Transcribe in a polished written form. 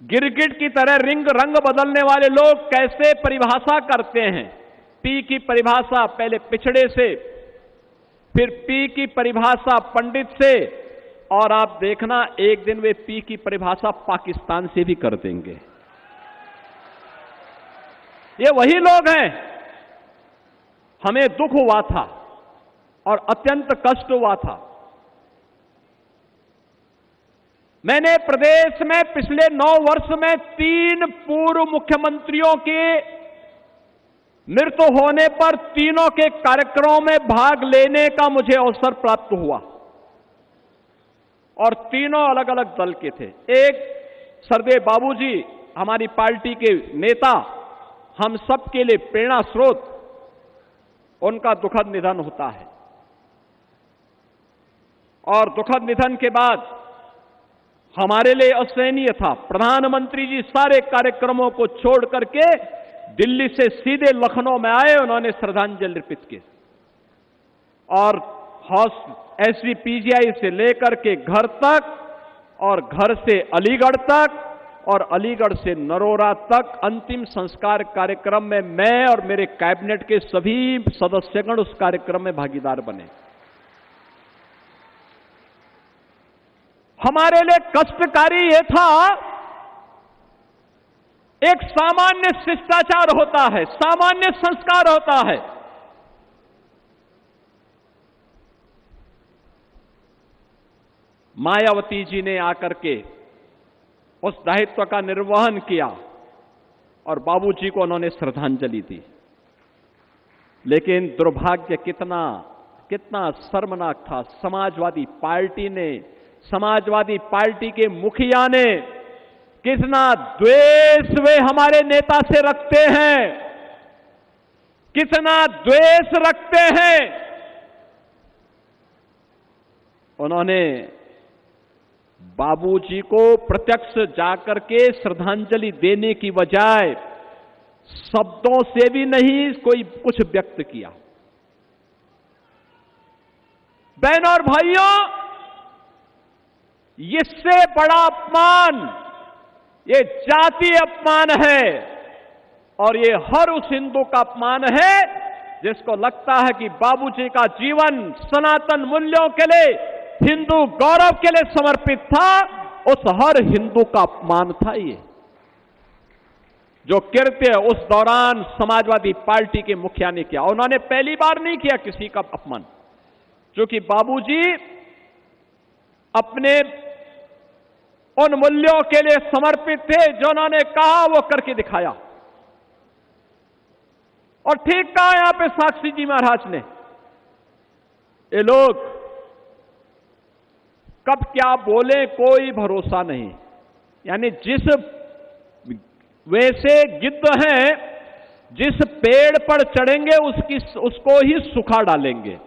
गिरगिट की तरह रंग बदलने वाले लोग कैसे परिभाषा करते हैं। पी की परिभाषा पहले पिछड़े से, फिर पी की परिभाषा पंडित से, और आप देखना एक दिन वे पी की परिभाषा पाकिस्तान से भी कर देंगे। ये वही लोग हैं। हमें दुख हुआ था और अत्यंत कष्ट हुआ था। मैंने प्रदेश में पिछले 9 वर्ष में 3 पूर्व मुख्यमंत्रियों के मृत्यु होने पर तीनों के कार्यक्रमों में भाग लेने का मुझे अवसर प्राप्त हुआ, और तीनों अलग अलग दल के थे। एक सरदेव बाबूजी हमारी पार्टी के नेता, हम सबके लिए प्रेरणा स्रोत, उनका दुखद निधन होता है। और दुखद निधन के बाद हमारे लिए असहनीय था। प्रधानमंत्री जी सारे कार्यक्रमों को छोड़ करके दिल्ली से सीधे लखनऊ में आए, उन्होंने श्रद्धांजलि अर्पित की, और एसजीपीजीआई से लेकर के घर तक, और घर से अलीगढ़ तक, और अलीगढ़ से नरोरा तक अंतिम संस्कार कार्यक्रम में मैं और मेरे कैबिनेट के सभी सदस्यगण उस कार्यक्रम में भागीदार बने। हमारे लिए कष्टकारी यह था, एक सामान्य शिष्टाचार होता है, सामान्य संस्कार होता है। मायावती जी ने आकर के उस दायित्व का निर्वहन किया और बाबूजी को उन्होंने श्रद्धांजलि दी। लेकिन दुर्भाग्य कितना शर्मनाक था। समाजवादी पार्टी के मुखिया ने कितना द्वेष वे हमारे नेता से रखते हैं, कितना द्वेष रखते हैं। उन्होंने बाबूजी को प्रत्यक्ष जाकर के श्रद्धांजलि देने की बजाय शब्दों से भी नहीं कोई कुछ व्यक्त किया। बहनों और भाइयों, इससे बड़ा अपमान ये जातीय अपमान है, और ये हर उस हिंदू का अपमान है जिसको लगता है कि बाबूजी का जीवन सनातन मूल्यों के लिए, हिंदू गौरव के लिए समर्पित था। उस हर हिंदू का अपमान था ये, जो कृत्य उस दौरान समाजवादी पार्टी के मुखिया ने किया। उन्होंने पहली बार नहीं किया किसी का अपमान, क्योंकि बाबूजी अपने उन मूल्यों के लिए समर्पित थे जो उन्होंने कहा वो करके दिखाया। और ठीक कहा यहां पे साक्षी जी महाराज ने, ये लोग कब क्या बोले कोई भरोसा नहीं। यानी जिस वैसे गिद्ध हैं, जिस पेड़ पर चढ़ेंगे उसको ही सुखा डालेंगे।